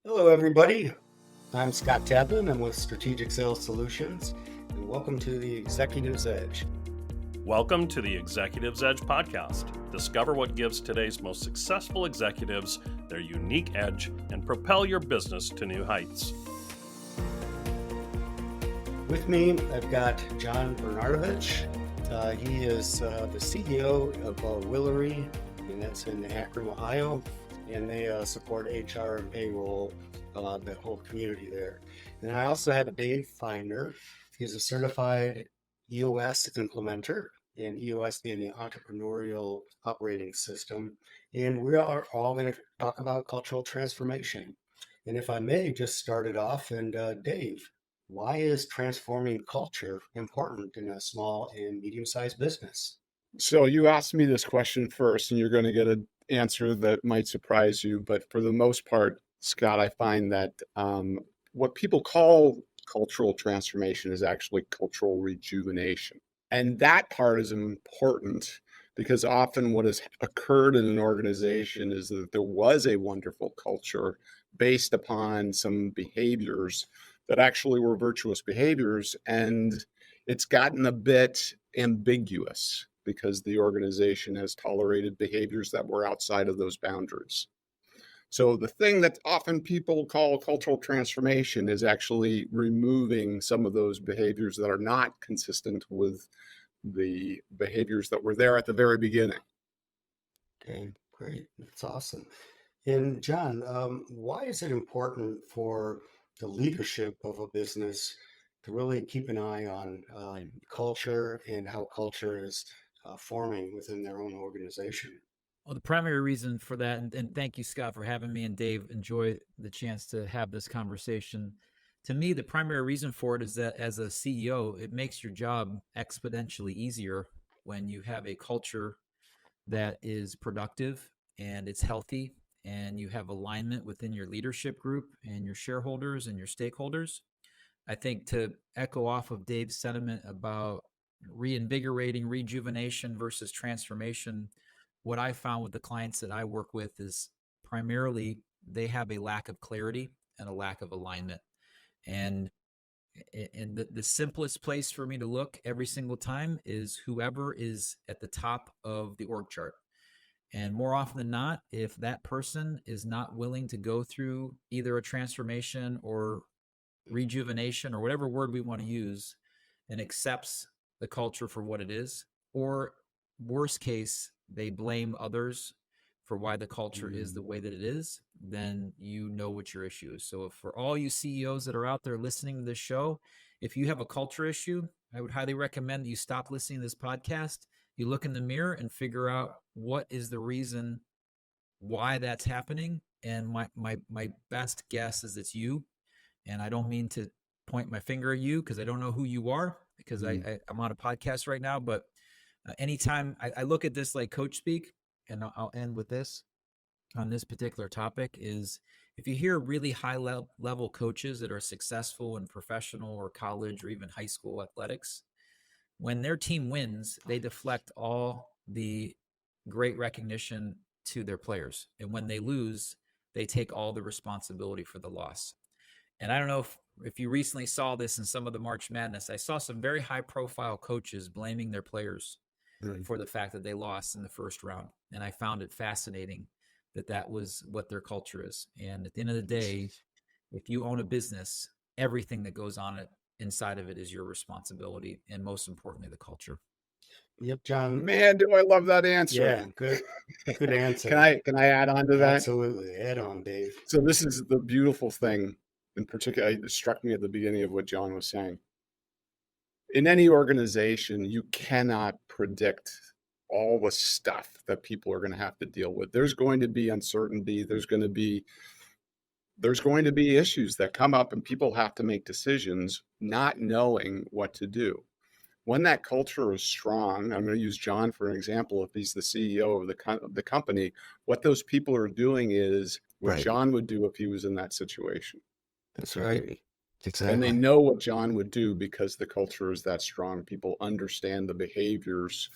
Hello, everybody. I'm Scott Tablin. I'm with Strategic Sales Solutions, and welcome to the Executive's Edge. Welcome to the Executive's Edge podcast. Discover what gives today's most successful executives their unique edge and propel your business to new heights. With me, I've got John Bernardovich. He is the CEO of Willery, and that's in Akron, Ohio, and they support HR and payroll, the whole community there. And I also have Dave Finder. He's a certified EOS implementer, and EOS being the entrepreneurial operating system. And we are all going to talk about cultural transformation. And if I may just start it off, and Dave, why is transforming culture important in a small and medium-sized business? So you asked me this question first, and you're going to get an answer that might surprise you. But for the most part, Scott, I find that what people call cultural transformation is actually cultural rejuvenation. And that part is important because often what has occurred in an organization is that there was a wonderful culture based upon some behaviors that actually were virtuous behaviors. And it's gotten a bit ambiguous because the organization has tolerated behaviors that were outside of those boundaries. So the thing that often people call cultural transformation is actually removing some of those behaviors that are not consistent with the behaviors that were there at the very beginning. Okay, great. That's awesome. And John, why is it important for the leadership of a business to really keep an eye on culture and how culture is forming within their own organization? Well, the primary reason for that, and thank you, Scott, for having me, and Dave, enjoy the chance to have this conversation. To me, the primary reason for it is that as a CEO, it makes your job exponentially easier when you have a culture that is productive and it's healthy, and you have alignment within your leadership group and your shareholders and your stakeholders. I think to echo off of Dave's sentiment about reinvigorating, rejuvenation versus transformation, what I found with the clients that I work with is primarily they have a lack of clarity and a lack of alignment. And the simplest place for me to look every single time is whoever is at the top of the org chart. And more often than not, if that person is not willing to go through either a transformation or rejuvenation or whatever word we want to use and accepts the culture for what it is, or worst case, they blame others for why the culture is the way that it is, then you know what your issue is. So for all you CEOs that are out there listening to this show, if you have a culture issue, I would highly recommend that you stop listening to this podcast. You look in the mirror and figure out what is the reason why that's happening. And my best guess is it's you. And I don't mean to point my finger at you because I don't know who you are, because I'm on a podcast right now. But anytime I look at this like coach speak, and I'll end with this on this particular topic, is if you hear really high level coaches that are successful in professional or college or even high school athletics, when their team wins, they deflect all the great recognition to their players. And when they lose, they take all the responsibility for the loss. And I don't know if you recently saw this in some of the March Madness. I saw some very high profile coaches blaming their players for the fact that they lost in the first round. And I found it fascinating that that was what their culture is. And at the end of the day, if you own a business, everything that goes on inside of it is your responsibility, and most importantly, the culture. Yep, John. Man, do I love that answer. Yeah, good answer. Can I add on to that? Absolutely. Add on, Dave. So this is the beautiful thing. In particular, it struck me at the beginning of what John was saying. In any organization, you cannot predict all the stuff that people are going to have to deal with. There's going to be uncertainty. There's going to be issues that come up, and people have to make decisions not knowing what to do. When that culture is strong, I'm going to use John for an example. If he's the CEO of the company, what those people are doing is what John would do if he was in that situation. That's right. Exactly. And they know what John would do because the culture is that strong. People understand the behaviors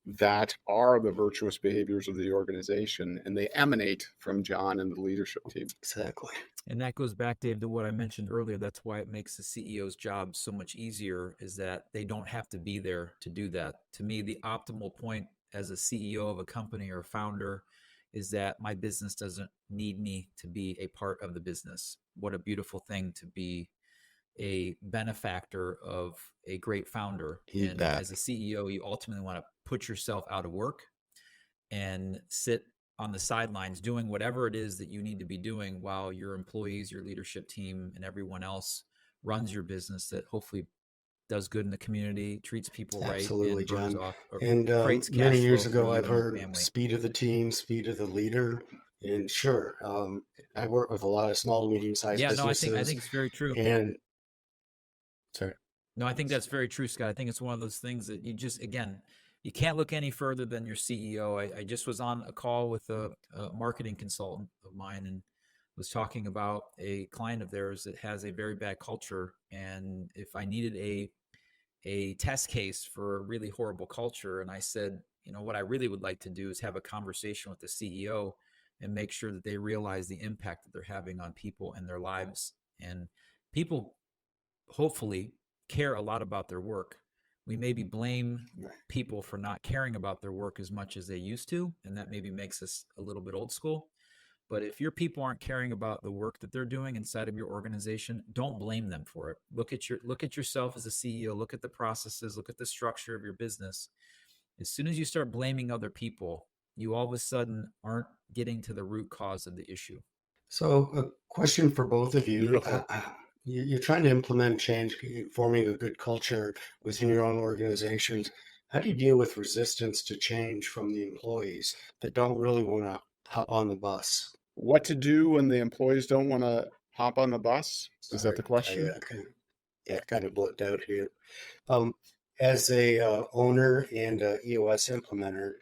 that are the virtuous behaviors of the organization, and they emanate from John and the leadership team. Exactly. And that goes back, Dave, to what I mentioned earlier. That's why it makes the CEO's job so much easier, is that they don't have to be there to do that. To me, the optimal point as a CEO of a company or a founder is that my business doesn't need me to be a part of the business. What a beautiful thing to be a benefactor of a great founder. And as a CEO, you ultimately want to put yourself out of work and sit on the sidelines doing whatever it is that you need to be doing while your employees, your leadership team, and everyone else runs your business that hopefully does good in the community, treats people Absolutely, right, and John. and creates cash Many years flow ago, for you I've and your heard family. speed of the team, speed of the leader. And sure, I work with a lot of small to medium-sized Yeah, no, I businesses. think it's very true. And sorry. No, I think that's very true, Scott. I think it's one of those things that you just, again, you can't look any further than your CEO. I just was on a call with a marketing consultant of mine and was talking about a client of theirs that has a very bad culture. And if I needed a test case for a really horrible culture, and I said, you know, what I really would like to do is have a conversation with the CEO and make sure that they realize the impact that they're having on people and their lives. And people hopefully care a lot about their work. We maybe blame people for not caring about their work as much as they used to, and that maybe makes us a little bit old school. But if your people aren't caring about the work that they're doing inside of your organization, don't blame them for it. Look at yourself as a CEO, look at the processes, look at the structure of your business. As soon as you start blaming other people, you all of a sudden aren't getting to the root cause of the issue. So, a question for both of you. Beautiful. You're trying to implement change, forming a good culture within your own organizations. How do you deal with resistance to change from the employees that don't really want to hop on the bus? What to do when the employees don't want to hop on the bus? Is that the question? Kind of blipped out here. As a owner and a EOS implementer,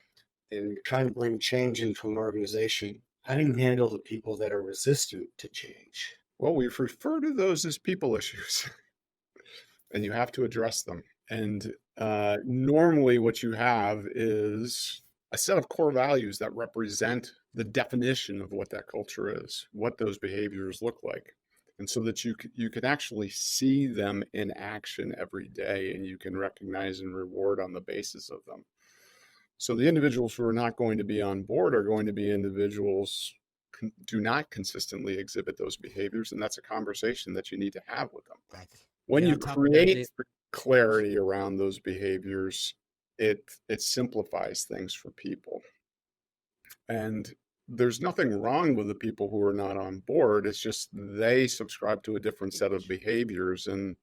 and you're trying to bring change into an organization, how do you handle the people that are resistant to change? Well, we refer to those as people issues, and you have to address them. And normally what you have is a set of core values that represent the definition of what that culture is, what those behaviors look like. And so that you can actually see them in action every day, and you can recognize and reward on the basis of them. So the individuals who are not going to be on board are going to be individuals who do not consistently exhibit those behaviors, and that's a conversation that you need to have with them. When you create clarity around those behaviors, it simplifies things for people. And there's nothing wrong with the people who are not on board. It's just they subscribe to a different set of behaviors, and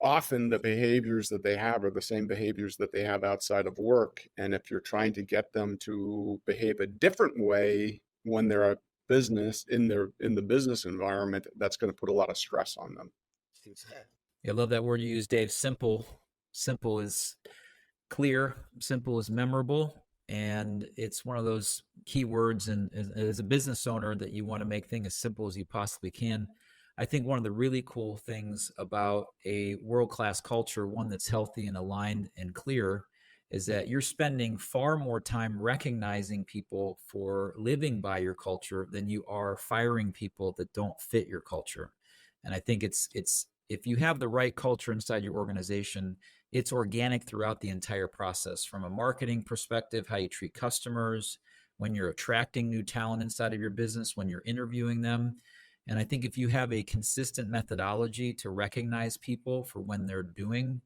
often the behaviors that they have are the same behaviors that they have outside of work. And if you're trying to get them to behave a different way when they're a business in the business environment, that's going to put a lot of stress on them. I love that word you use, Dave. Simple. Simple is clear. Simple is memorable. And it's one of those key words. And as a business owner, that you want to make things as simple as you possibly can. I think one of the really cool things about a world-class culture, one that's healthy and aligned and clear, is that you're spending far more time recognizing people for living by your culture than you are firing people that don't fit your culture. And I think it's if you have the right culture inside your organization, it's organic throughout the entire process, from a marketing perspective, how you treat customers, when you're attracting new talent inside of your business, when you're interviewing them. And I think if you have a consistent methodology to recognize people for when they're doing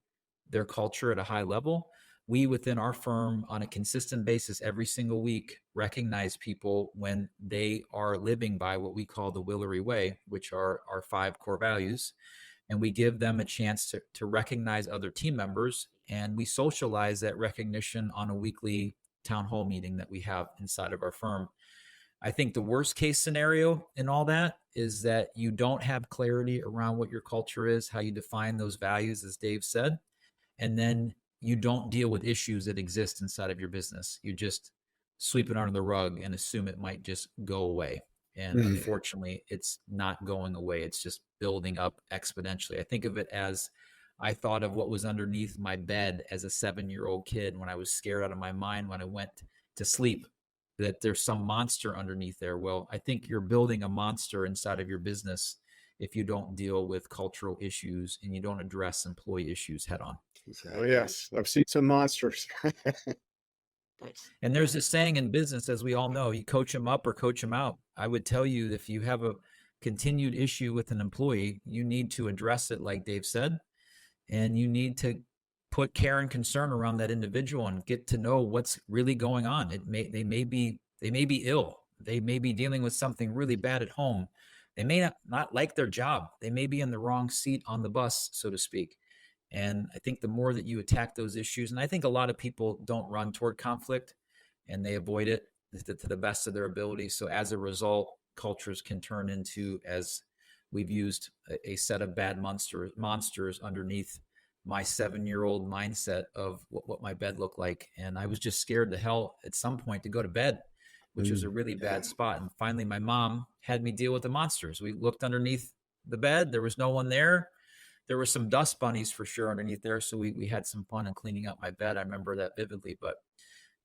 their culture at a high level, we within our firm on a consistent basis every single week recognize people when they are living by what we call the Willery Way, which are our 5 core values. And we give them a chance to recognize other team members, and we socialize that recognition on a weekly town hall meeting that we have inside of our firm. I think the worst case scenario in all that is that you don't have clarity around what your culture is, how you define those values, as Dave said, and then you don't deal with issues that exist inside of your business. You just sweep it under the rug and assume it might just go away. And unfortunately, it's not going away. It's just building up exponentially. I think of it as I thought of what was underneath my bed as a 7-year-old kid when I was scared out of my mind when I went to sleep, that there's some monster underneath there. Well, I think you're building a monster inside of your business if you don't deal with cultural issues and you don't address employee issues head on. Oh, yes. I've seen some monsters. And there's this saying in business, as we all know, you coach them up or coach them out. I would tell you, if you have a continued issue with an employee, you need to address it, like Dave said, and you need to put care and concern around that individual and get to know what's really going on. They may be ill. They may be dealing with something really bad at home. They may not like their job. They may be in the wrong seat on the bus, so to speak. And I think the more that you attack those issues, and I think a lot of people don't run toward conflict and they avoid it to the best of their ability. So as a result, cultures can turn into, as we've used, a set of bad monsters underneath my 7-year-old mindset of what my bed looked like. And I was just scared to hell at some point to go to bed, which was a really bad spot. And finally, my mom had me deal with the monsters. We looked underneath the bed. There was no one there. There were some dust bunnies for sure underneath there. So we had some fun in cleaning up my bed. I remember that vividly, but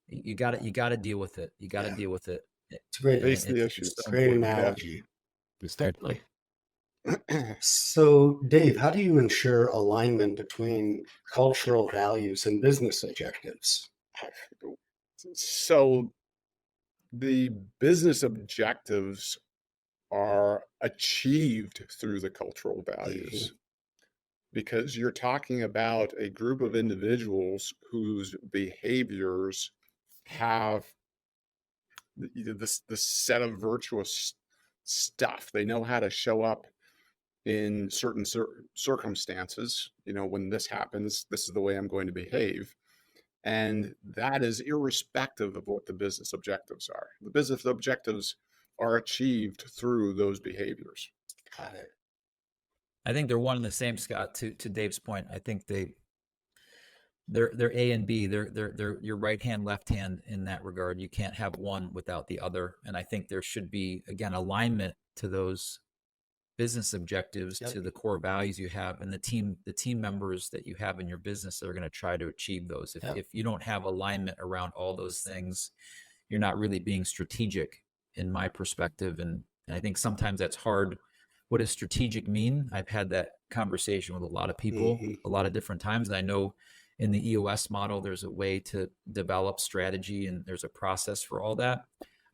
you got to deal with it. You got to deal with it. It's great. Face the issues. It's a great analogy. Exactly. So, Dave, how do you ensure alignment between cultural values and business objectives? So the business objectives are achieved through the cultural values, because you're talking about a group of individuals whose behaviors have this set of virtuous stuff. They know how to show up in certain circumstances. When this happens, this is the way I'm going to behave. And that is irrespective of what the business objectives are. The business objectives are achieved through those behaviors. Got it. I think they're one and the same, Scott. To Dave's point, I think they're A and B. They're your right hand, left hand in that regard. You can't have one without the other. And I think there should be, again, alignment to those business objectives, to the core values you have, and the team members that you have in your business that are going to try to achieve those. If you don't have alignment around all those things, you're not really being strategic, in my perspective. And I think sometimes that's hard. What does strategic mean? I've had that conversation with a lot of people a lot of different times. And I know in the EOS model, there's a way to develop strategy and there's a process for all that.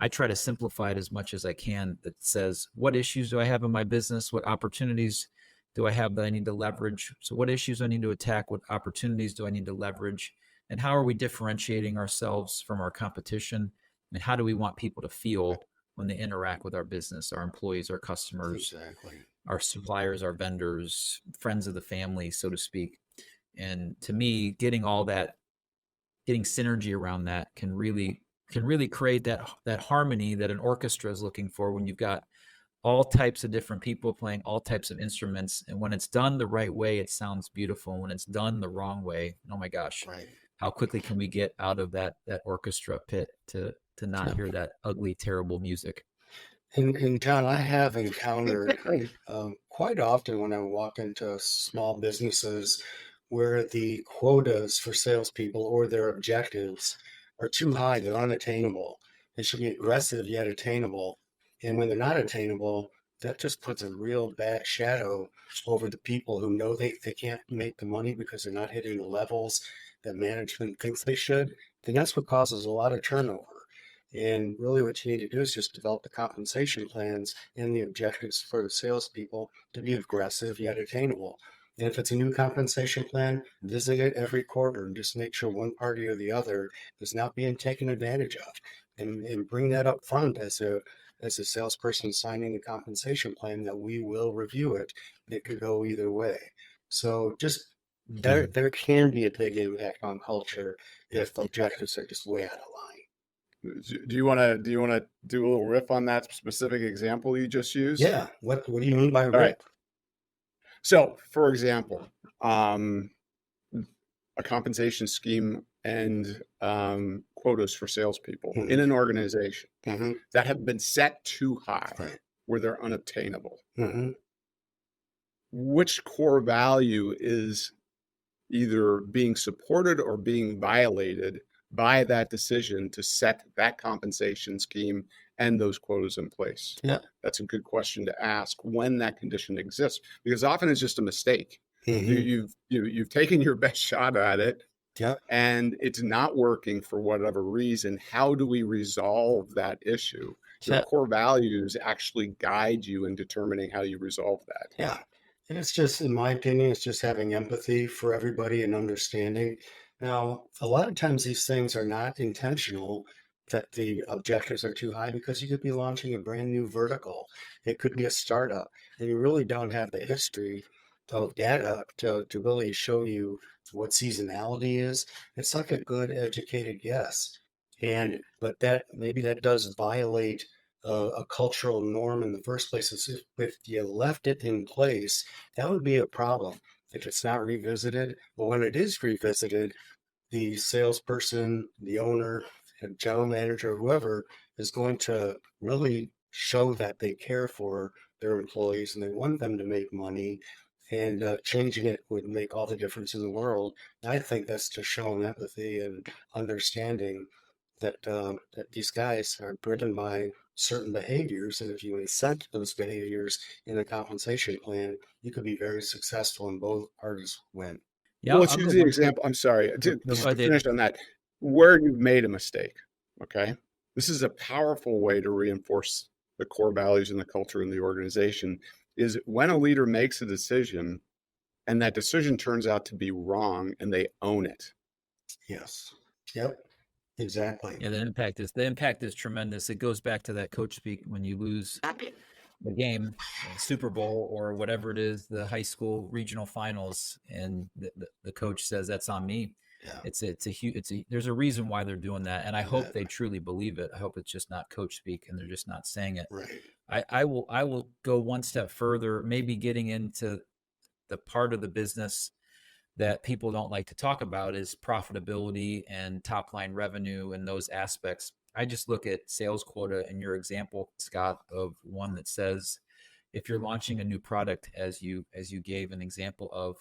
I try to simplify it as much as I can, that says, what issues do I have in my business? What opportunities do I have that I need to leverage? So what issues do I need to attack? What opportunities do I need to leverage? And how are we differentiating ourselves from our competition? And how do we want people to feel when they interact with our business, our employees, our customers, our suppliers, our vendors, friends of the family, so to speak? And to me, getting synergy around that can really create that harmony that an orchestra is looking for, when you've got all types of different people playing all types of instruments. And when it's done the right way, it sounds beautiful. When it's done the wrong way, oh my gosh, how quickly can we get out of that orchestra pit to not hear that ugly, terrible music? And John, I have encountered quite often when I walk into small businesses where the quotas for salespeople or their objectives are too high, they're unattainable. They should be aggressive yet attainable. And when they're not attainable, that just puts a real bad shadow over the people who know they can't make the money because they're not hitting the levels that management thinks they should. Then that's what causes a lot of turnover. And really what you need to do is just develop the compensation plans and the objectives for the salespeople to be aggressive yet attainable. And if it's a new compensation plan, visit it every quarter and just make sure one party or the other is not being taken advantage of. And bring that up front as a salesperson signing the compensation plan, that we will review it. It could go either way. So just there can be a big impact on culture if the objectives are just way out of line. Do you want to do a little riff on that specific example you just used? Yeah. What do you mean by riff? Right. So, for example, a compensation scheme and quotas for salespeople in an organization that have been set too high, where they're unobtainable. Which core value is either being supported or being violated by that decision to set that compensation scheme and those quotas in place? Yeah. That's a good question to ask when that condition exists, because often it's just a mistake. Mhm. You've taken your best shot at it, Yeah. and it's not working for whatever reason. How do we resolve that issue? Your Yeah. core values actually guide you in determining how you resolve that. Yeah. And it's just, in my opinion, it's just having empathy for everybody and understanding. Now, a lot of times these things are not intentional, that the objectives are too high, because you could be launching a brand new vertical. It could be a startup, and you really don't have the history of data to really show you what seasonality is. It's like a good educated guess. But that maybe that does violate a cultural norm in the first place. If you left it in place, that would be a problem if it's not revisited. But when it is revisited, the salesperson, the owner, and general manager, whoever, is going to really show that they care for their employees and they want them to make money. And changing it would make all the difference in the world. And I think that's just showing empathy and understanding that these guys are driven by certain behaviors, and if you incent those behaviors in a compensation plan, you could be very successful and both parties win. Yeah, Well, let's I'll use go the one example. I'm sorry, step. just Go to ahead, Dave. finish on that, where you've made a mistake. Okay. This is a powerful way to reinforce the core values and the culture in the organization, is when a leader makes a decision and that decision turns out to be wrong and they own it. Yes. Yep. Exactly. Yeah, the impact is tremendous. It goes back to that coach speak when you lose the game, Super Bowl or whatever it is, the high school regional finals, and the coach says that's on me. Yeah. There's a reason why they're doing that, and I hope Yeah. they truly believe it. I hope it's just not coach speak and they're just not saying it. Right. I will go one step further, maybe getting into the part of the business that people don't like to talk about is profitability and top line revenue and those aspects. I just look at sales quota in your example, Scott, of one that says if you're launching a new product, as you gave an example of,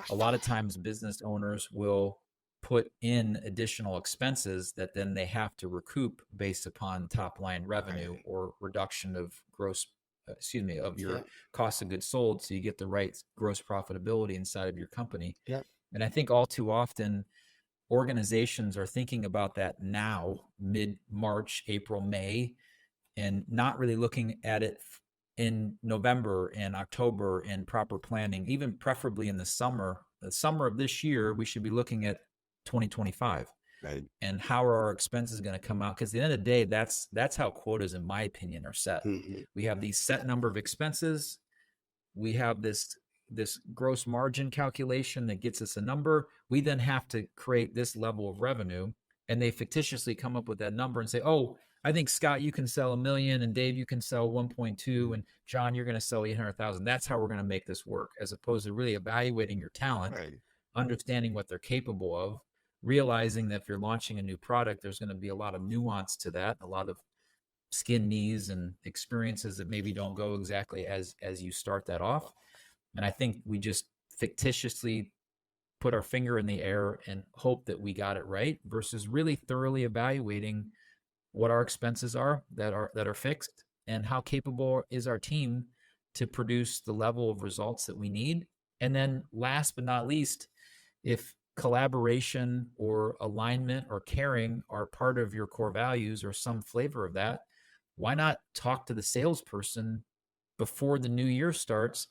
a lot of times business owners will put in additional expenses that then they have to recoup based upon top line revenue or reduction of of your Yeah. cost of goods sold, so you get the right gross profitability inside of your company. Yeah. And I think all too often organizations are thinking about that now, mid-March, April, May, and not really looking at it in November and October in proper planning, even preferably in the summer of this year. We should be looking at 2025. Right. And how are our expenses going to come out? Because at the end of the day, that's how quotas, in my opinion, are set. Mhm. We have these set number of expenses. We have this gross margin calculation that gets us a number. We then have to create this level of revenue, and they fictitiously come up with that number and say, oh, I think Scott, you can sell $1 million, and Dave, you can sell 1.2, and John, you're going to sell 800,000. That's how we're going to make this work, as opposed to really evaluating your talent, Right. understanding what they're capable of, realizing that if you're launching a new product, there's going to be a lot of nuance to that, a lot of skin knees and experiences that maybe don't go exactly as you start that off. And I think we just fictitiously put our finger in the air and hope that we got it right, versus really thoroughly evaluating what our expenses are that are fixed, and how capable is our team to produce the level of results that we need. And then last but not least, if collaboration or alignment or caring are part of your core values or some flavor of that, why not talk to the salesperson before the new year starts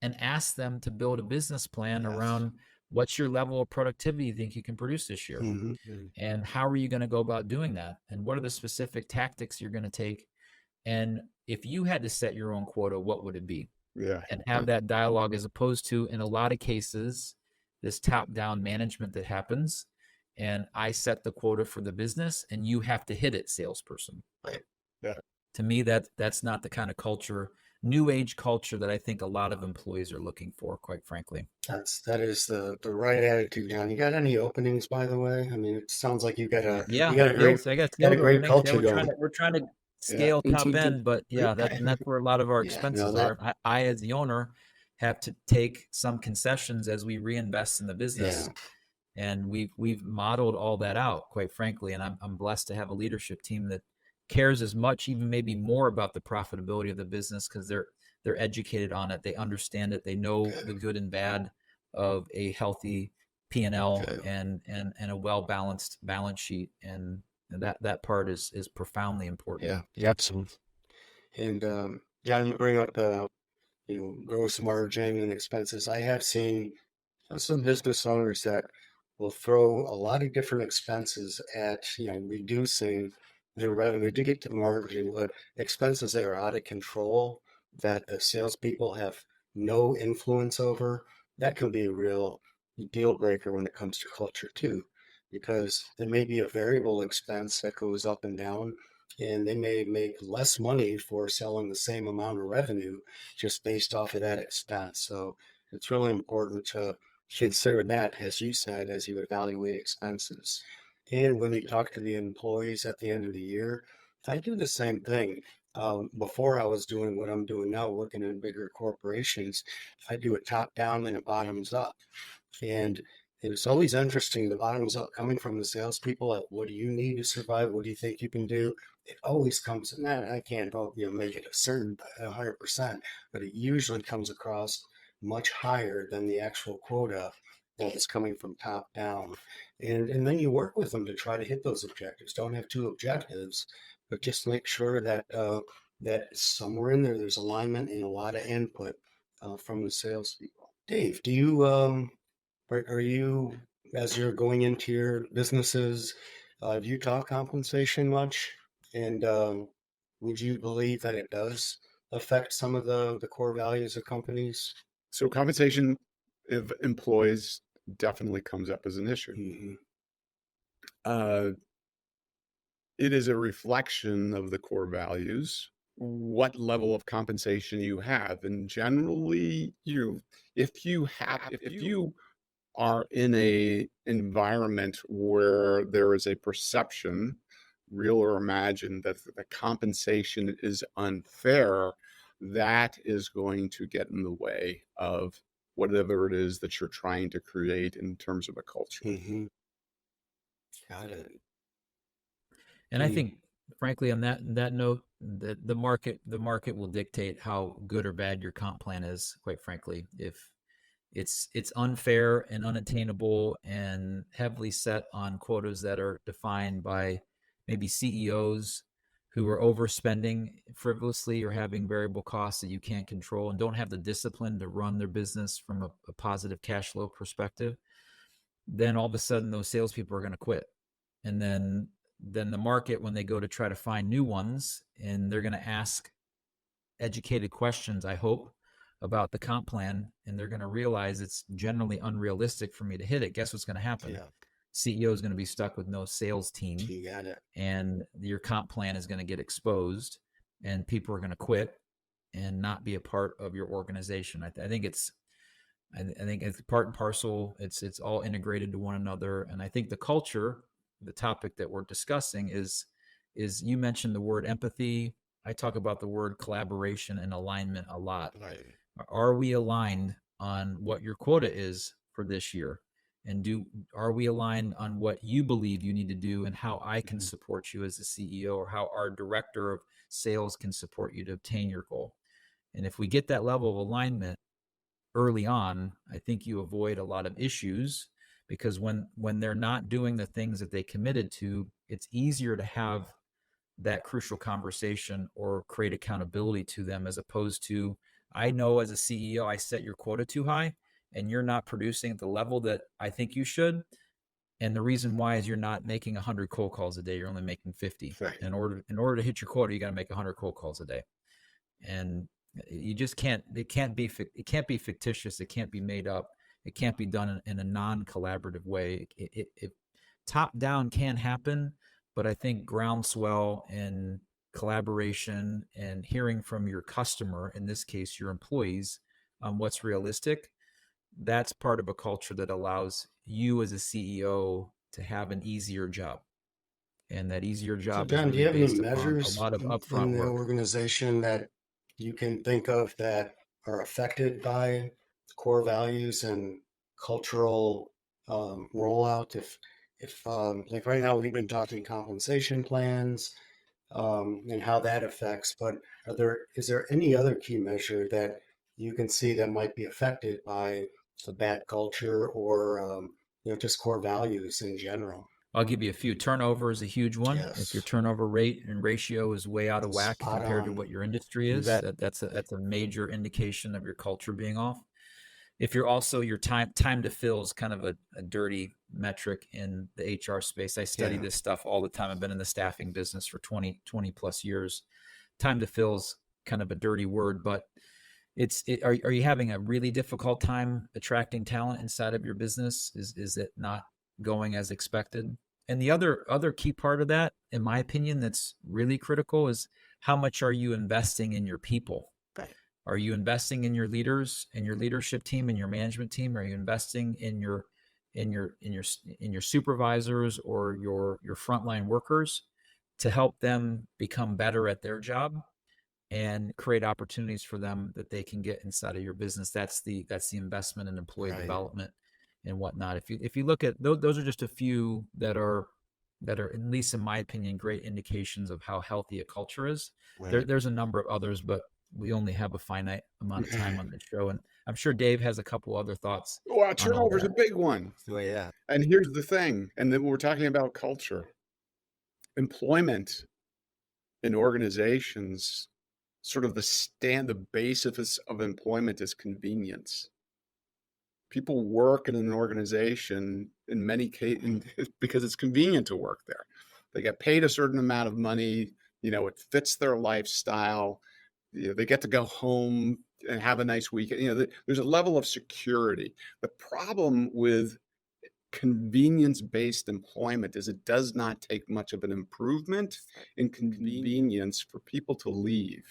and ask them to build a business plan Yes. around what's your level of productivity you think you can produce this year? Mhm. And how are you going to go about doing that? And what are the specific tactics you're going to take? And if you had to set your own quota, what would it be? Yeah. And have that dialogue, as opposed to, in a lot of cases, this top-down management that happens, and I set the quota for the business and you have to hit it, salesperson. Right. Yeah. To me, that's not the kind of culture, new age culture, that I think a lot of employees are looking for, quite frankly. That is the right attitude, John. You got any openings, by the way? I mean, it sounds like you got a great So I got got a great culture we're trying to scale top ATP. end, but that's where a lot of our Yeah, expenses no, that- are. I as the owner, have to take some concessions as we reinvest in the business. Yeah. And we've modeled all that out, quite frankly. And I'm blessed to have a leadership team that cares as much, even maybe more, about the profitability of the business, because they're educated on it. They understand it. They know the good and bad of a healthy P&L and a well-balanced balance sheet. And that part is profoundly important. Yeah, absolutely. And John, you bring up the gross margin and expenses. I have seen some business owners that will throw a lot of different expenses at reducing their revenue to get to margin, but expenses that are out of control that the salespeople have no influence over. That can be a real deal breaker when it comes to culture too, because there may be a variable expense that goes up and down, and they may make less money for selling the same amount of revenue just based off of that expense. So it's really important to consider that, as you said, as you evaluate expenses. And when you talk to the employees at the end of the year, I do the same thing. Before I was doing what I'm doing now, working in bigger corporations, I do it top down and a bottoms up. And it's always interesting, the bottoms up coming from the salespeople at what do you need to survive? What do you think you can do? It always comes, and I can't make it a certain 100%, but it usually comes across much higher than the actual quota that is coming from top down. And then you work with them to try to hit those objectives. Don't have two objectives, but just make sure that that somewhere in there's alignment and a lot of input from the salespeople. Dave, do you are you, as you're going into your businesses, do you talk compensation much? And would you believe that it does affect some of the core values of companies? So compensation of employees definitely comes up as an issue. Mm-hmm. It is a reflection of the core values, what level of compensation you have. And generally, if you are in a environment where there is a perception, real or imagined, that the compensation is unfair, that is going to get in the way of whatever it is that you're trying to create in terms of a culture. Mm-hmm. Got it. And I think, frankly, on that note, the market will dictate how good or bad your comp plan is. Quite frankly, if it's unfair and unattainable and heavily set on quotas that are defined by maybe CEOs who are overspending frivolously or having variable costs that you can't control and don't have the discipline to run their business from a positive cash flow perspective, then all of a sudden those salespeople are going to quit. And then the market, when they go to try to find new ones, and they're going to ask educated questions, I hope, about the comp plan, and they're going to realize it's generally unrealistic for me to hit it. Guess what's going to happen? Yeah. CEO is going to be stuck with no sales team. You got it. And your comp plan is going to get exposed, and people are going to quit and not be a part of your organization. I think it's part and parcel. It's all integrated to one another. And I think the culture, the topic that we're discussing, is you mentioned the word empathy. I talk about the word collaboration and alignment a lot. Right. Are we aligned on what your quota is for this year? And are we aligned on what you believe you need to do and how I can support you as a CEO, or how our director of sales can support you to obtain your goal? And if we get that level of alignment early on, I think you avoid a lot of issues, because when they're not doing the things that they committed to, it's easier to have that crucial conversation or create accountability to them, as opposed to, I know as a CEO, I set your quota too high and you're not producing at the level that I think you should. And the reason why is you're not making 100 cold calls a day. You're only making 50. Right. In order to hit your quota, you got to make 100 cold calls a day. And you just can't, it can't be fictitious. It can't be made up. It can't be done in a non-collaborative way. It top down can happen, but I think groundswell and collaboration and hearing from your customer, in this case, your employees, on what's realistic, that's part of a culture that allows you as a CEO to have an easier job. And that easier job. So John, do you have any measures a lot of upfront in the work. organization that you can think of that are affected by core values and cultural rollout. If like right now we've been talking compensation plans and how that affects, but is there any other key measure that you can see that might be affected by the bad culture or just core values in general? I'll give you a few. Turnover is a huge one. If your Yes, turnover rate and ratio is way out of whack spot compared to on. what your industry You is, bet. that's a major indication of your culture being off. If you're also your time to fill is kind of a dirty metric in the HR space. I study Yeah, this stuff all the time. I've been in the staffing business for 20 plus years. Time to fill is kind of a dirty word, but are you having a really difficult time attracting talent inside of your business? Is it not going as expected? And the other key part of that, in my opinion, that's really critical is how much are you investing in your people? right. Are you investing in your leaders and your leadership team and your management team? Are you investing in your supervisors or your frontline workers to help them become better at their job and create opportunities for them that they can get inside of your business? That's the investment in employee Right. development and whatnot. If you look at those are just a few that are, at least in my opinion, great indications of how healthy a culture is. Right. There's a number of others, but we only have a finite amount of time on the show, and I'm sure Dave has a couple other thoughts Well, on all turnover is a that. big one. Oh, yeah. And here's the thing, and then we're talking about culture. Employment in organizations, sort of the basis of employment is convenience. People work in an organization in many cases because it's convenient to work there. They get paid a certain amount of money, it fits their lifestyle. They get to go home and have a nice weekend. There's a level of security. The problem with convenience-based employment is it does not take much of an improvement in convenience for people to leave.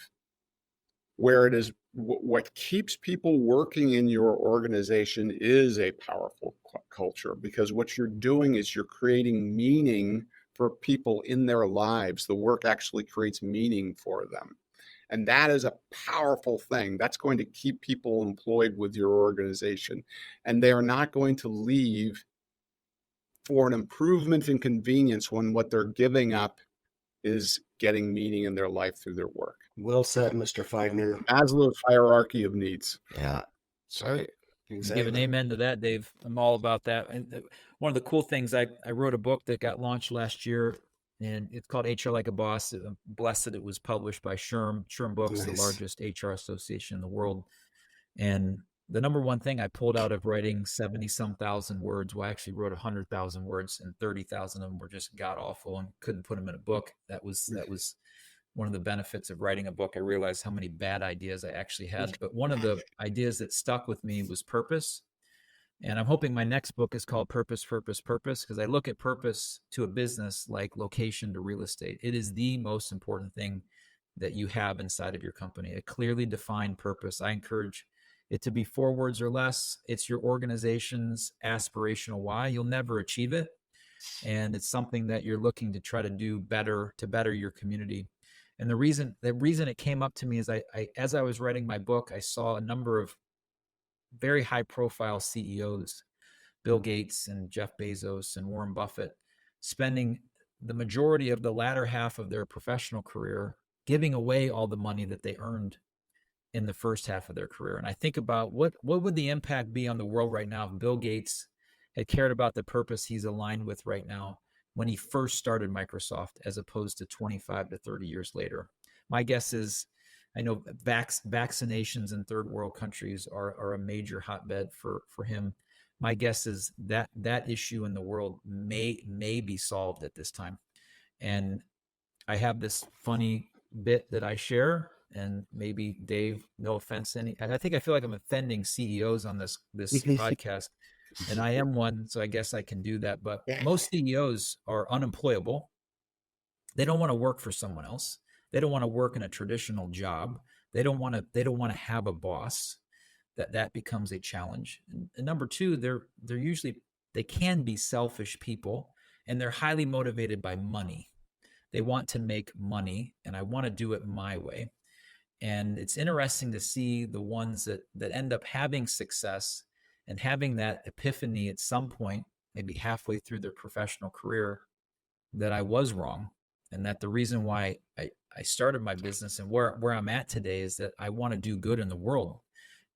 Where it is what keeps people working in your organization is a powerful culture, because what you're doing is you're creating meaning for people in their lives. The work actually creates meaning for them. And that is a powerful thing. That's going to keep people employed with your organization. And they are not going to leave for an improvement in convenience when what they're giving up is getting meaning in their life through their work. Well said, Mr. Feidner. Maslow's hierarchy of needs. Yeah. Sorry. Give an Exactly. amen to that, Dave. I'm all about that. And one of the cool things, I wrote a book that got launched last year, and it's called HR Like a Boss. I'm blessed that it was published by SHRM Books, Nice. the largest HR association in the world. And the number one thing I pulled out of writing 70-some thousand words, well, I actually wrote 100,000 words, and 30,000 of them were just god awful and couldn't put them in a book. That was one of the benefits of writing a book. I realized how many bad ideas I actually had. But one of the ideas that stuck with me was purpose. And I'm hoping my next book is called Purpose, because I look at purpose to a business like location to real estate. It is the most important thing that you have inside of your company, a clearly defined purpose. I encourage it to be 4 words or less. It's your organization's aspirational why. You'll never achieve it. And it's something that you're looking to try to do better, to better your community. And the reason it came up to me is as I was writing my book, I saw a number of very high profile CEOs, Bill Gates and Jeff Bezos and Warren Buffett, spending the majority of the latter half of their professional career giving away all the money that they earned in the first half of their career. And I think about what would the impact be on the world right now if Bill Gates had cared about the purpose he's aligned with right now when he first started Microsoft, as opposed to 25 to 30 years later. My guess is, I know vaccinations in third world countries are a major hotbed for him. My guess is that issue in the world may be solved at this time. And I have this funny bit that I share, and maybe Dave, no offense, I feel like I'm offending CEOs on this podcast, and I am one, so I guess I can do that. But most CEOs are unemployable. They don't want to work for someone else. They don't want to work in a traditional job. They don't want to have a boss. That becomes a challenge. And number two, they can be selfish people, and they're highly motivated by money. They want to make money, and I want to do it my way. And it's interesting to see the ones that end up having success and having that epiphany at some point, maybe halfway through their professional career, that I was wrong. And that the reason why I started my business and where I'm at today is that I want to do good in the world.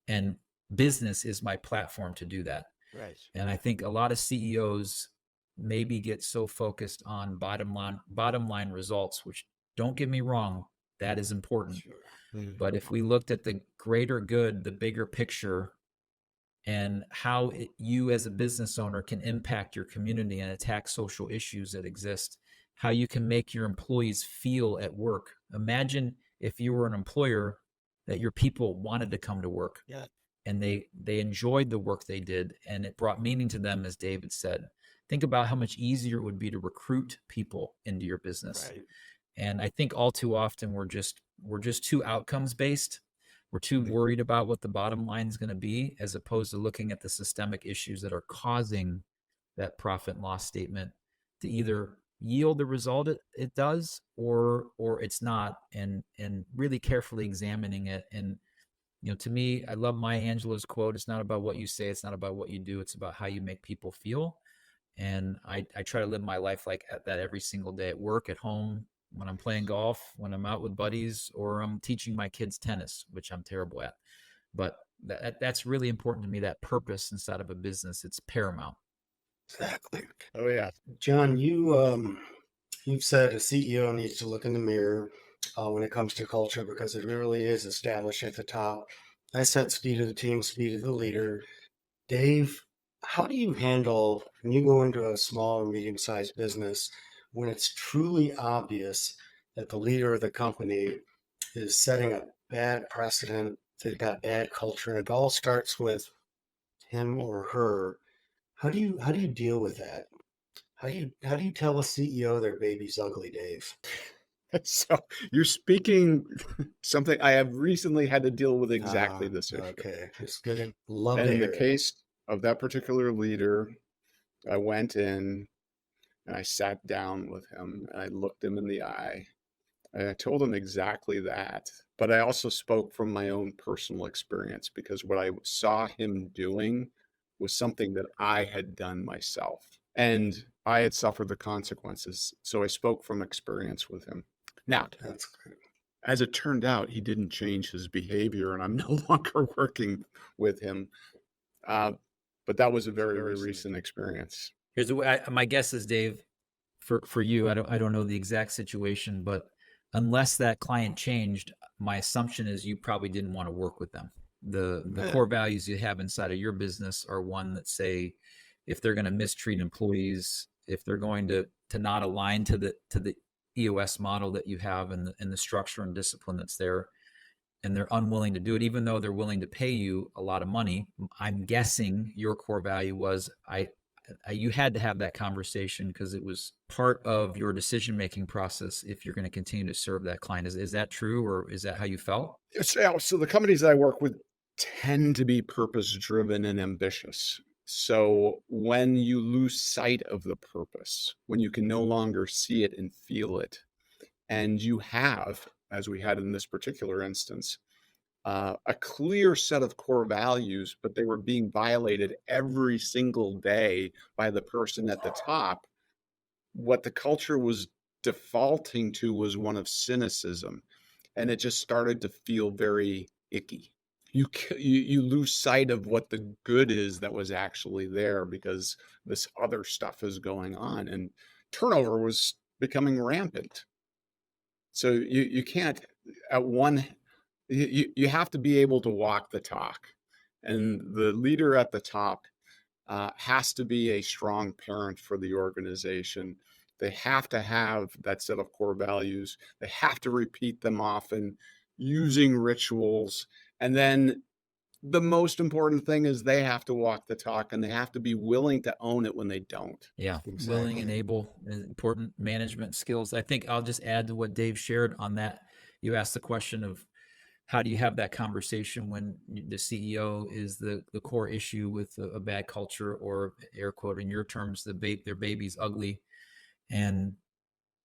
And business is my platform to do that. Right. And I think a lot of CEOs maybe get so focused on bottom line results, which, don't get me wrong, that is important. Sure. But if we looked at the greater good, the bigger picture, and how you as a business owner can impact your community and attack social issues that exist, how you can make your employees feel at work. Imagine if you were an employer that your people wanted to come to work. Yeah. And they enjoyed the work they did, and it brought meaning to them, as David said. Think about how much easier it would be to recruit people into your business. Right. And I think all too often we're just too outcomes based. We're too worried about what the bottom line is going to be, as opposed to looking at the systemic issues that are causing that profit and loss statement to either yield the result it does or it's not, and really carefully examining it. And to me, I love Maya Angelou's quote: "It's not about what you say, it's not about what you do, it's about how you make people feel." And I try to live my life like that every single day, at work, at home, when I'm playing golf, when I'm out with buddies, or I'm teaching my kids tennis, which I'm terrible at. But that's really important to me, that purpose inside of a business. It's paramount. Exactly. Oh yeah. John, you've said a CEO needs to look in the mirror when it comes to culture, because it really is established at the top. I said speed of the team, speed of the leader. Dave, how do you handle when you go into a small or medium-sized business when it's truly obvious that the leader of the company is setting a bad precedent, they've got bad culture, and it all starts with him or her? How do you deal with that? How do you tell a CEO their baby's ugly, Dave? So you're speaking something I have recently had to deal with exactly this issue. Okay, just good. Love And to in the hear it. case of that particular leader, I went in and I sat down with him and I looked him in the eye. And I told him exactly that. But I also spoke from my own personal experience, because what I saw him doing was something that I had done myself. And I had suffered the consequences. So I spoke from experience with him. Now, That's good. as it turned out, he didn't change his behavior, and I'm no longer working with him. But that was a very, very recent experience. Here's the way my guess is, Dave, for you, I don't know the exact situation, but unless that client changed, my assumption is you probably didn't want to work with them. The core values you have inside of your business are one that say, if they're going to mistreat employees, if they're going to not align to the EOS model that you have and the structure and discipline that's there, and they're unwilling to do it, even though they're willing to pay you a lot of money, I'm guessing your core value was you had to have that conversation because it was part of your decision-making process if you're going to continue to serve that client. Is that true, or is that how you felt? So the companies that I work with tend to be purpose-driven and ambitious. So when you lose sight of the purpose, when you can no longer see it and feel it, and you have, as we had in this particular instance, a clear set of core values, but they were being violated every single day by the person at the top, what the culture was defaulting to was one of cynicism, and it just started to feel very icky. You lose sight of what the good is that was actually there because this other stuff is going on, and turnover was becoming rampant. So you can't you have to be able to walk the talk, and the leader at the top has to be a strong parent for the organization. They have to have that set of core values. They have to repeat them often, using rituals. And then the most important thing is they have to walk the talk, and they have to be willing to own it when they don't. Yeah, Exactly. willing and able, important management skills. I think I'll just add to what Dave shared on that. You asked the question of how do you have that conversation when the CEO is the core issue with a bad culture, or, air quote in your terms, their baby's ugly. And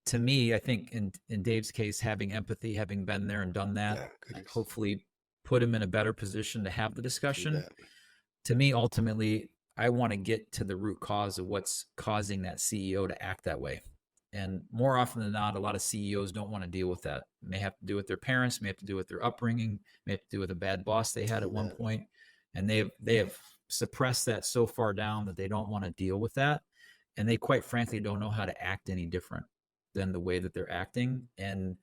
to me, I think in Dave's case, having empathy, having been there and done that, Yeah, good. and hopefully put him in a better position to have the Do discussion. that. To me, ultimately, I want to get to the root cause of what's causing that CEO to act that way. And more often than not, a lot of CEOs don't want to deal with that. It may have to do with their parents, may have to do with their upbringing, may have to do with a bad boss they had at one point, and they have suppressed that so far down that they don't want to deal with that, and they quite frankly don't know how to act any different than the way that they're acting. And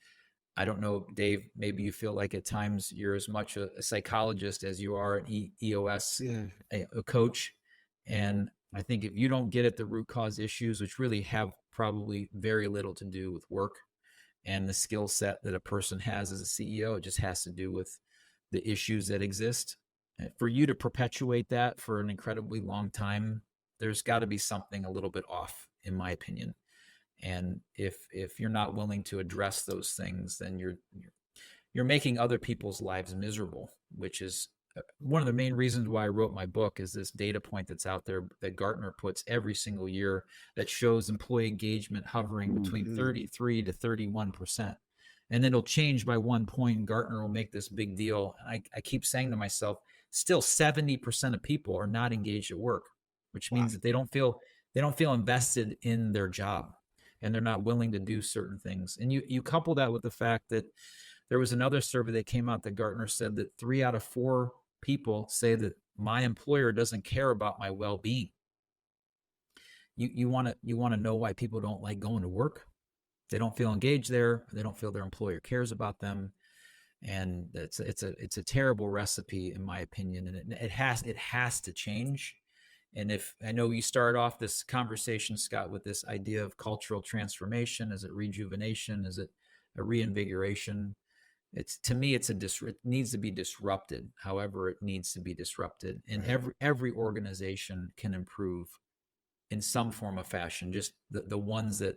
I don't know, Dave, maybe you feel like at times you're as much a psychologist as you are an EOS a coach. And I think if you don't get at the root cause issues, which really have probably very little to do with work and the skill set that a person has as a CEO, it just has to do with the issues that exist. And for you to perpetuate that for an incredibly long time, there's got to be something a little bit off, in my opinion. And if you're not willing to address those things, then you're making other people's lives miserable, which is one of the main reasons why I wrote my book. Is this data point that's out there that Gartner puts every single year that shows employee engagement hovering between 33 to 31%. And then it'll change by 1 point, and Gartner will make this big deal. And I keep saying to myself, still 70% of people are not engaged at work, which means that they don't feel invested in their job, and they're not willing to do certain things. And you couple that with the fact that there was another survey that came out that Gartner said that 3 out of 4 people say that my employer doesn't care about my well-being. You want to know why people don't like going to work? They don't feel engaged there. They don't feel their employer cares about them. And it's a terrible recipe, in my opinion. And it has to change. And if I know you started off this conversation, Scott, with this idea of cultural transformation, is it rejuvenation? Is it a reinvigoration? To me, it needs to be disrupted. However, it needs to be disrupted, and every organization can improve in some form of fashion. Just the ones that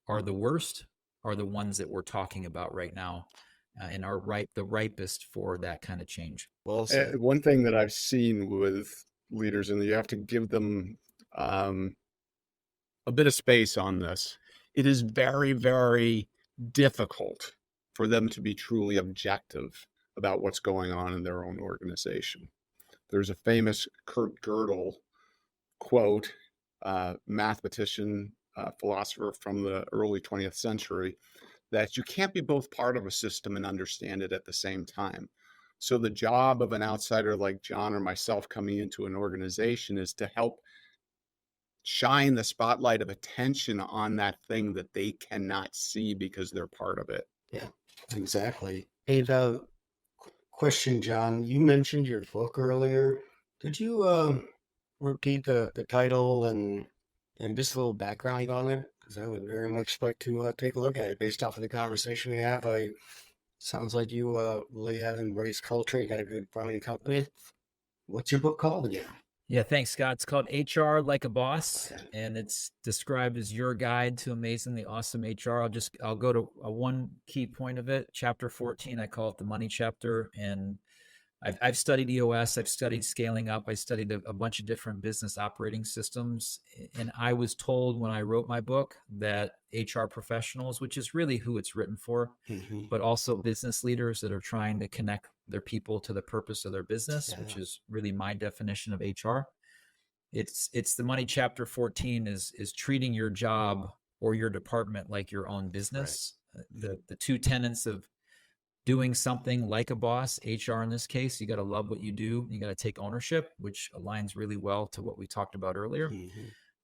are the worst are the ones that we're talking about right now, and are the ripest for that kind of change. Well said. One thing that I've seen with leaders, and you have to give them a bit of space on this. It is very, very difficult for them to be truly objective about what's going on in their own organization. There's a famous Kurt Gödel quote, mathematician, philosopher from the early 20th century, that you can't be both part of a system and understand it at the same time. So the job of an outsider like John or myself coming into an organization is to help shine the spotlight of attention on that thing that they cannot see because they're part of it. Yeah, exactly. Hey, question, John. You mentioned your book earlier. Did you repeat the title and just a little background on it? Because I would very much like to take a look at it based off of the conversation we have. Sounds like you really have embraced culture. You got a good farming company. What's your book called again? Yeah, thanks, Scott. It's called HR Like a Boss, and it's described as your guide to amazingly awesome HR. I'll go to one key point of it. Chapter 14, I call it the money chapter. And I've studied EOS. I've studied scaling up. I studied a bunch of different business operating systems. And I was told when I wrote my book that HR professionals, which is really who it's written for, but also business leaders that are trying to connect their people to the purpose of their business, which is really my definition of HR. It's the money chapter 14 is treating your job or your department like your own business. Right. The 2 tenets of doing something like a boss, HR in this case, you got to love what you do. You got to take ownership, which aligns really well to what we talked about earlier.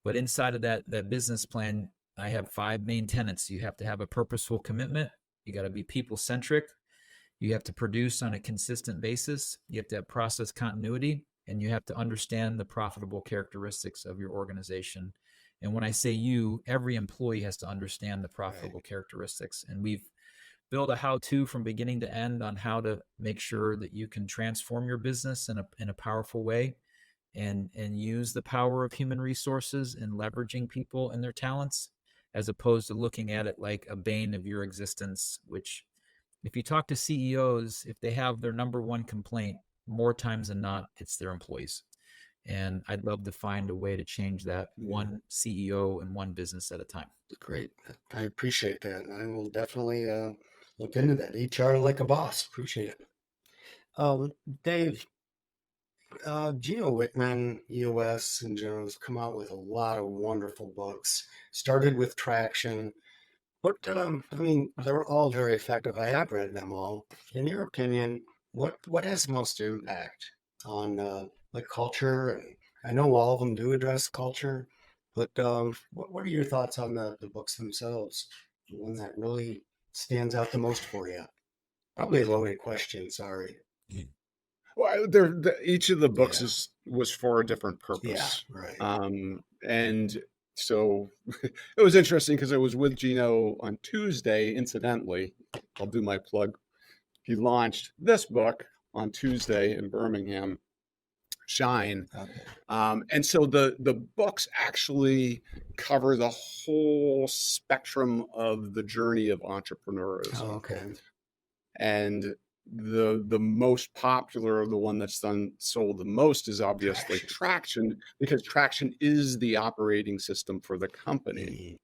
But inside of that business plan, I have 5 main tenets. You have to have a purposeful commitment. You got to be people-centric. You have to produce on a consistent basis. You have to have process continuity, and you have to understand the profitable characteristics of your organization. And when I say you, every employee has to understand the profitable characteristics. And we've build a how-to from beginning to end on how to make sure that you can transform your business in a powerful way, and use the power of human resources and leveraging people and their talents, as opposed to looking at it like a bane of your existence, which if you talk to CEOs, if they have their number one complaint, more times than not, it's their employees. And I'd love to find a way to change that one CEO and one business at a time. Great. I appreciate that. I will definitely look into that. HR like a boss. Appreciate it. Dave, Gino Wickman, EOS in general, has come out with a lot of wonderful books. Started with Traction. What, I mean, they're all very effective. I have read them all. In your opinion, what has the most impact on like culture? And I know all of them do address culture, but what are your thoughts on the books themselves? The one that really stands out the most for you? Probably a loaded question. Sorry. Well, each of the books was for a different purpose. Yeah, right. And so it was interesting because I was with Gino on Tuesday. Incidentally, I'll do my plug. He launched this book on Tuesday in Birmingham, Shine. Okay. And so the books actually cover the whole spectrum of the journey of entrepreneurism. Oh, okay. And the most popular, the one that's sold the most, is obviously Traction, because Traction is the operating system for the company.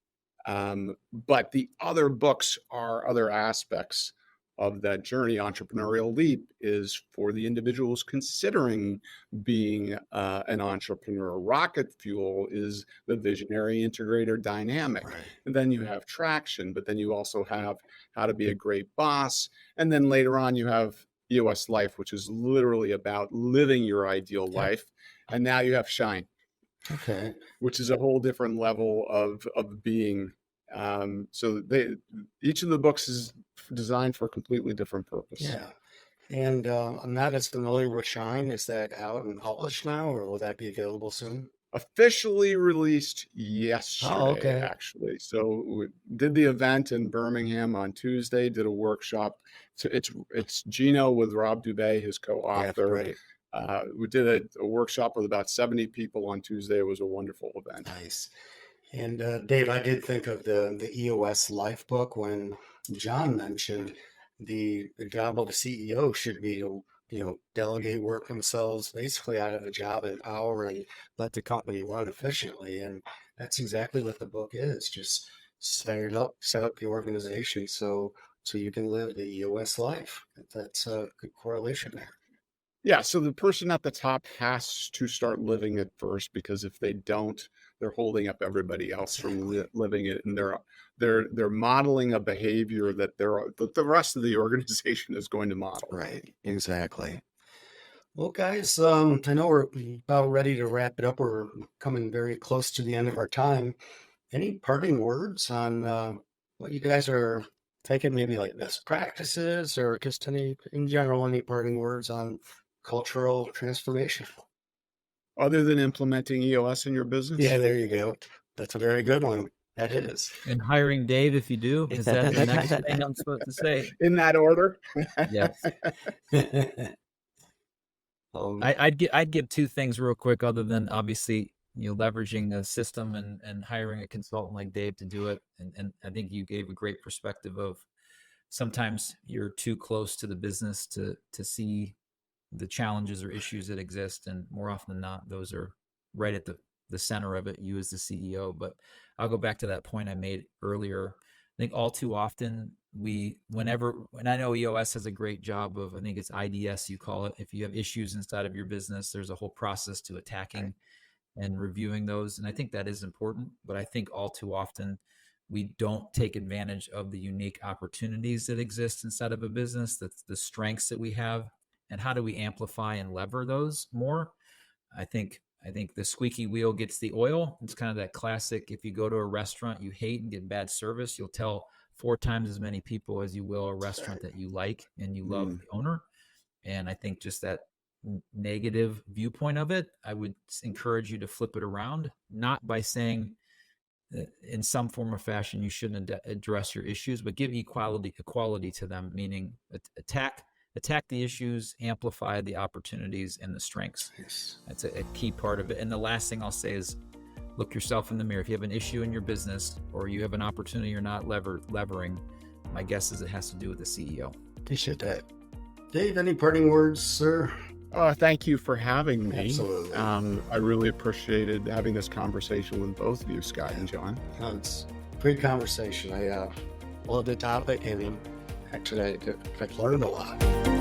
But the other books are other aspects of that journey. Entrepreneurial Leap is for the individuals considering being an entrepreneur. Rocket Fuel is the visionary integrator dynamic. Right. And then you have Traction, but then you also have How to Be a Great Boss. And then later on, you have EOS Life, which is literally about living your ideal life. And now you have Shine, Okay. which is a whole different level of being. So each of the books is designed for a completely different purpose. Yeah. And I'm not as familiar with Shine. Is that out and published now, or will that be available soon? Officially released yesterday, okay. actually. So we did the event in Birmingham on Tuesday, did a workshop. So it's Gino with Rob Dubay, his co-author. Right. We did a workshop with about 70 people on Tuesday. It was a wonderful event. Nice. And Dave, I did think of the EOS Life book when John mentioned the job of the CEO should be to, delegate work themselves basically out of a job at hour and let the company run efficiently. And that's exactly what the book is. Just set up the organization so you can live the EOS life. That's a good correlation there. Yeah, so the person at the top has to start living it first, because if they don't, they're holding up everybody else from living it, and they're modeling a behavior that the rest of the organization is going to model. Right, exactly. Well, guys, I know we're about ready to wrap it up. We're coming very close to the end of our time. Any parting words on what you guys are taking, maybe like best practices, or just in general, any parting words on cultural transformation? Other than implementing EOS in your business? Yeah, there you go. That's a very good one. That is. And hiring Dave if you do. Is that the next thing I'm supposed to say? In that order? Yes. I'd give two things real quick, other than obviously leveraging a system and hiring a consultant like Dave to do it. And I think you gave a great perspective of sometimes you're too close to the business to see the challenges or issues that exist, and more often than not, those are right at the center of it, you as the CEO. But I'll go back to that point I made earlier. I think all too often and I know EOS has a great job of, I think it's IDS you call it, if you have issues inside of your business, there's a whole process to attacking and reviewing those. And I think that is important, but I think all too often we don't take advantage of the unique opportunities that exist inside of a business, that's the strengths that we have, and how do we amplify and lever those more. I think the squeaky wheel gets the oil. It's kind of that classic, if you go to a restaurant you hate and get bad service, you'll tell 4 times as many people as you will a restaurant that you like and you love the owner. And I think just that negative viewpoint of it, I would encourage you to flip it around, not by saying in some form or fashion you shouldn't address your issues, but give equality to them, meaning attack the issues, amplify the opportunities and the strengths. Yes. That's a key part of it. And the last thing I'll say is look yourself in the mirror. If you have an issue in your business or you have an opportunity you're not levering, my guess is it has to do with the CEO. Appreciate that. Dave, any parting words, sir? Thank you for having me. Absolutely. I really appreciated having this conversation with both of you, Scott and John. It's a great conversation. I love the topic, and actually, I learned a lot.